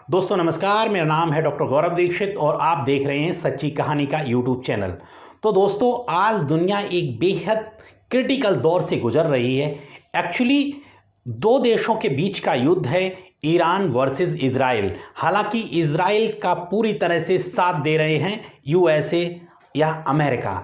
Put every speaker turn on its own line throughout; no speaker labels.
दोस्तों नमस्कार, मेरा नाम है डॉक्टर गौरव दीक्षित और आप देख रहे हैं सच्ची कहानी का यूट्यूब चैनल। तो दोस्तों, आज दुनिया एक बेहद क्रिटिकल दौर से गुजर रही है। एक्चुअली दो देशों के बीच का युद्ध है, ईरान वर्सेस इजराइल। हालांकि इजराइल का पूरी तरह से साथ दे रहे हैं यूएसए या अमेरिका।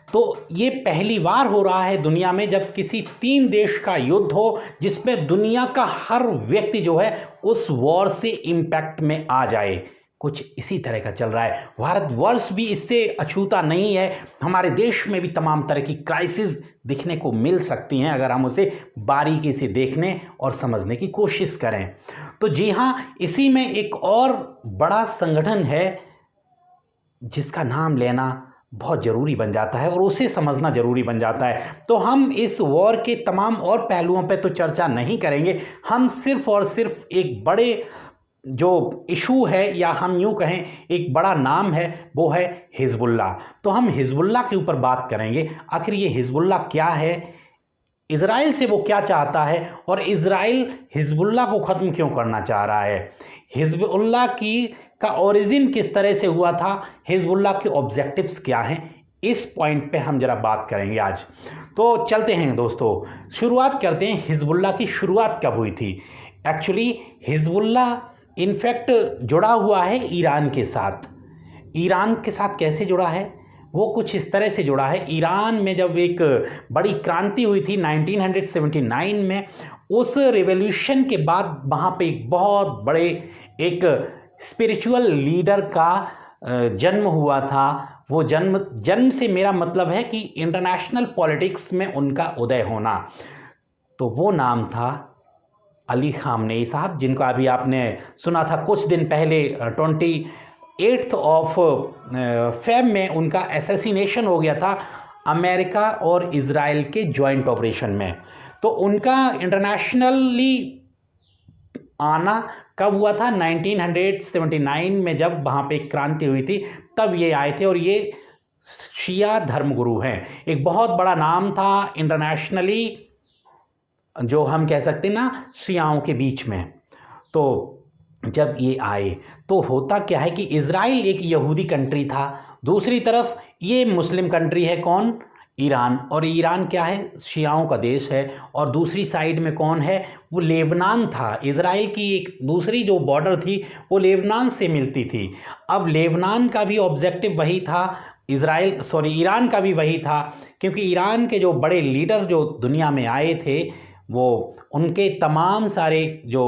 तो ये पहली बार हो रहा है दुनिया में जब किसी तीन देश का युद्ध हो जिसमें दुनिया का हर व्यक्ति जो है उस वॉर से इम्पैक्ट में आ जाए। कुछ इसी तरह का चल रहा है। भारतवर्ष भी इससे अछूता नहीं है। हमारे देश में भी तमाम तरह की क्राइसिस दिखने को मिल सकती हैं अगर हम उसे बारीकी से देखने और समझने की कोशिश करें। तो जी हाँ, इसी में एक और बड़ा संगठन है जिसका नाम लेना बहुत ज़रूरी बन जाता है और उसे समझना ज़रूरी बन जाता है। तो हम इस वॉर के तमाम और पहलुओं पर तो चर्चा नहीं करेंगे। हम सिर्फ और सिर्फ एक बड़े जो इशू है या हम यूँ कहें एक बड़ा नाम है, वो है हिजबुल्लाह। तो हम हिजबुल्लाह के ऊपर बात करेंगे। आखिर ये हिजबुल्लाह क्या है, इज़राइल से वो क्या चाहता है और इज़राइल हिजबुल्लाह को ख़त्म क्यों करना चाह रहा है, हिजबुल्लाह का ओरिजिन किस तरह से हुआ था, हिजबुल्लाह के ऑब्जेक्टिव्स क्या हैं, इस पॉइंट पे हम जरा बात करेंगे आज। तो चलते हैं दोस्तों, शुरुआत करते हैं। हिजबुल्लाह की शुरुआत कब हुई थी? एक्चुअली हिजबुल्लाह इनफैक्ट जुड़ा हुआ है ईरान के साथ। ईरान के साथ कैसे जुड़ा है? वो कुछ इस तरह से जुड़ा है। ईरान में जब एक बड़ी क्रांति हुई थी 1979 में, उस रेवोल्यूशन के बाद वहाँ पे एक बहुत बड़े एक स्पिरिचुअल लीडर का जन्म हुआ था। वो जन्म से मेरा मतलब है कि इंटरनेशनल पॉलिटिक्स में उनका उदय होना। तो वो नाम था अली खामनेई साहब, जिनका अभी आपने सुना था कुछ दिन पहले 28 ऑफ फेब में उनका असैसिनेशन हो गया था अमेरिका और इज़राइल के जॉइंट ऑपरेशन में। तो उनका इंटरनेशनली आना कब हुआ था? 1979 में, जब वहाँ पे क्रांति हुई थी तब ये आए थे। और ये शिया धर्मगुरु हैं। एक बहुत बड़ा नाम था इंटरनेशनली, जो हम कह सकते हैं ना, शियाओं के बीच में। तो जब ये आए तो होता क्या है कि इज़राइल एक यहूदी कंट्री था, दूसरी तरफ ये मुस्लिम कंट्री है, कौन? ईरान। और ईरान क्या है? शियाओं का देश है। और दूसरी साइड में कौन है? वो लेबनान था। इज़राइल की एक दूसरी जो बॉर्डर थी वो लेबनान से मिलती थी। अब लेबनान का भी ऑब्जेक्टिव वही था, ईरान का भी वही था, क्योंकि ईरान के जो बड़े लीडर जो दुनिया में आए थे, वो उनके तमाम सारे जो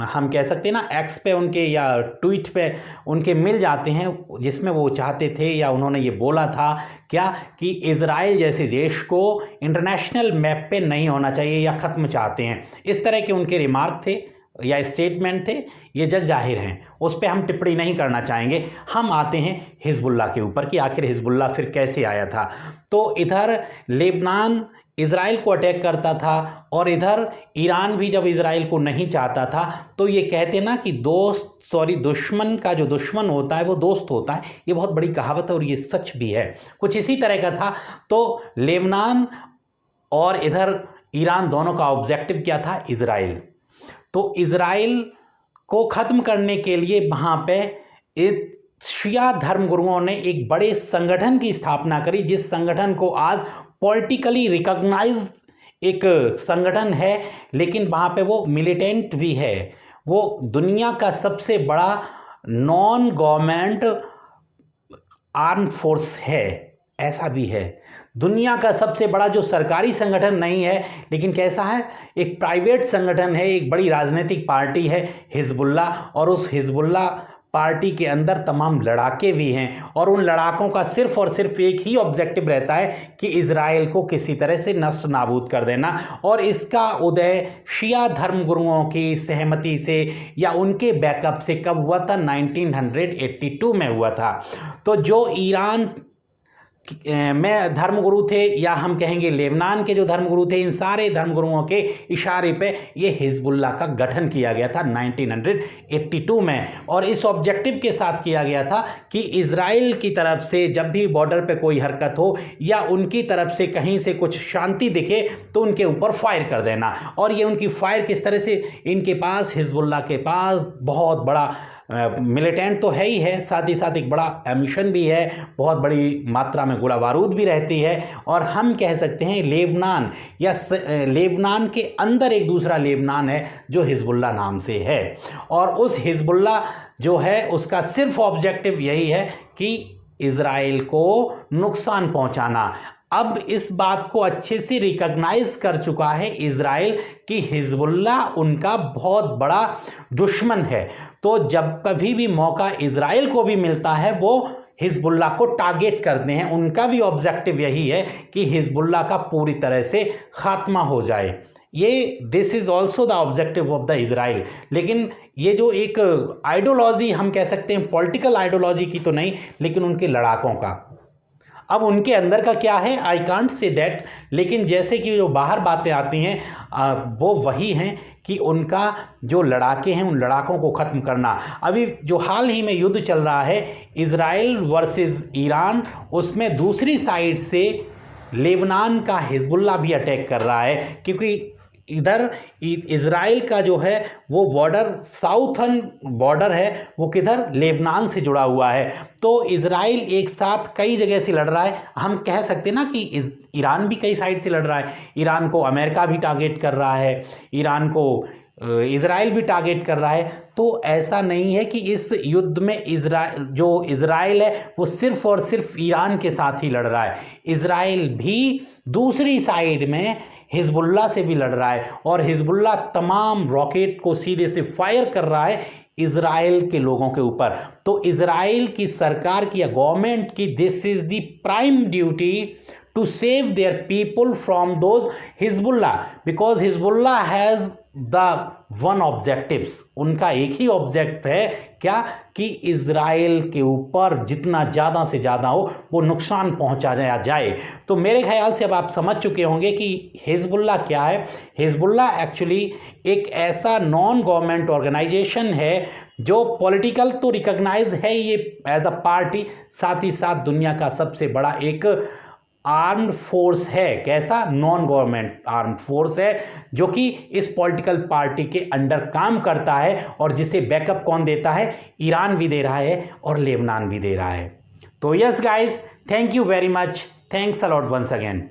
हम कह सकते हैं ना, एक्स पे उनके या ट्वीट पे उनके मिल जाते हैं, जिसमें वो चाहते थे या उन्होंने ये बोला था क्या कि इज़राइल जैसे देश को इंटरनेशनल मैप पे नहीं होना चाहिए या ख़त्म चाहते हैं। इस तरह के उनके रिमार्क थे या स्टेटमेंट थे, ये जग जाहिर हैं, उस पर हम टिप्पणी नहीं करना चाहेंगे। हम आते हैं हिजबुल्लाह के ऊपर कि आखिर हिजबुल्लाह फिर कैसे आया था। तो इधर लेबनान इज़राइल को अटैक करता था और इधर ईरान भी जब इज़राइल को नहीं चाहता था। तो ये कहते ना कि दुश्मन का जो दुश्मन होता है वो दोस्त होता है। ये बहुत बड़ी कहावत है और ये सच भी है। कुछ इसी तरह का था। तो लेबनान और इधर ईरान दोनों का ऑब्जेक्टिव क्या था? इज़राइल। तो इज़राइल को ख़त्म करने के लिए वहाँ पे शिया धर्मगुरुओं ने एक बड़े संगठन की स्थापना करी, जिस संगठन को आज पॉलिटिकली रिकॉग्नाइज्ड एक संगठन है, लेकिन वहाँ पे वो मिलिटेंट भी है। वो दुनिया का सबसे बड़ा नॉन गवर्नमेंट आर्म फोर्स है, ऐसा भी है। दुनिया का सबसे बड़ा जो सरकारी संगठन नहीं है, लेकिन कैसा है? एक प्राइवेट संगठन है, एक बड़ी राजनीतिक पार्टी है हिजबुल्लाह। और उस हिजबुल्लाह पार्टी के अंदर तमाम लड़ाके भी हैं और उन लड़ाकों का सिर्फ और सिर्फ एक ही ऑब्जेक्टिव रहता है कि इज़राइल को किसी तरह से नष्ट नाबूद कर देना। और इसका उदय शिया धर्मगुरुओं की सहमति से या उनके बैकअप से कब हुआ था? 1982 में हुआ था। तो जो ईरान में धर्मगुरु थे, या हम कहेंगे लेबनान के जो धर्मगुरु थे, इन सारे धर्मगुरुओं के इशारे पे ये हिजबुल्लाह का गठन किया गया था 1982 में। और इस ऑब्जेक्टिव के साथ किया गया था कि इज़राइल की तरफ से जब भी बॉर्डर पे कोई हरकत हो या उनकी तरफ से कहीं से कुछ शांति दिखे तो उनके ऊपर फायर कर देना। और ये उनकी फायर किस तरह से? इनके पास, हिजबुल्लाह के पास बहुत बड़ा मिलिटेंट तो है ही है, साथ ही साथ एक बड़ा एमिशन भी है, बहुत बड़ी मात्रा में गोला बारूद भी रहती है। और हम कह सकते हैं लेबनान या लेबनान के अंदर एक दूसरा लेबनान है जो हिजबुल्लाह नाम से है, और उस हिजबुल्लाह जो है उसका सिर्फ ऑब्जेक्टिव यही है कि इज़राइल को नुकसान पहुंचाना। अब इस बात को अच्छे से रिकॉग्नाइज कर चुका है इज़राइल कि हिजबुल्लाह उनका बहुत बड़ा दुश्मन है। तो जब कभी भी मौका इज़राइल को भी मिलता है वो हिजबुल्लाह को टारगेट करते हैं। उनका भी ऑब्जेक्टिव यही है कि हिजबुल्लाह का पूरी तरह से खात्मा हो जाए। ये this is also the objective of the Israel. लेकिन ये जो एक आइडियोलॉजी हम कह सकते हैं, पॉलिटिकल आइडियोलॉजी की तो नहीं, लेकिन उनके लड़ाकों का, अब उनके अंदर का क्या है आई कांट से दैट। लेकिन जैसे कि जो बाहर बातें आती हैं वो वही हैं कि उनका जो लड़ाके हैं उन लड़ाकों को ख़त्म करना। अभी जो हाल ही में युद्ध चल रहा है इज़राइल वर्सेस ईरान, उसमें दूसरी साइड से लेबनान का हिजबुल्लाह भी अटैक कर रहा है, क्योंकि इधर इज़राइल का जो है वो बॉर्डर साउथर्न बॉर्डर है वो किधर लेबनान से जुड़ा हुआ है। तो इज़राइल एक साथ कई जगह से लड़ रहा है। हम कह सकते हैं ना कि ईरान भी कई साइड से लड़ रहा है। ईरान को अमेरिका भी टारगेट कर रहा है, ईरान को इज़राइल भी टारगेट कर रहा है। तो ऐसा नहीं है कि इस युद्ध में इज़राइल है वो सिर्फ और सिर्फ ईरान के साथ ही लड़ रहा है। इज़राइल भी दूसरी साइड में हिजबुल्लाह से भी लड़ रहा है, और हिजबुल्लाह तमाम रॉकेट को सीधे से फायर कर रहा है इज़राइल के लोगों के ऊपर। तो इज़राइल की सरकार की या गवर्नमेंट की this is the prime duty to save their people from those Hezbollah, because Hezbollah has the one objectives. उनका एक ही ऑब्जेक्ट है क्या कि इज़राइल के ऊपर जितना ज़्यादा से ज़्यादा हो वो नुकसान पहुंचाया जाए। तो मेरे ख्याल से अब आप समझ चुके होंगे कि हिजबुल्लाह क्या है। हिजबुल्लाह एक्चुअली एक ऐसा नॉन गवर्नमेंट ऑर्गेनाइजेशन है जो पॉलिटिकल तो रिकॉग्नाइज है ये एज अ पार्टी, साथ ही साथ दुनिया का सबसे बड़ा एक आर्म्ड फोर्स है। कैसा? नॉन गवर्नमेंट आर्म्ड फोर्स है जो कि इस पॉलिटिकल पार्टी के अंडर काम करता है, और जिसे बैकअप कौन देता है? ईरान भी दे रहा है और लेबनान भी दे रहा है। तो yes guys, thank you very much, thanks a lot once again.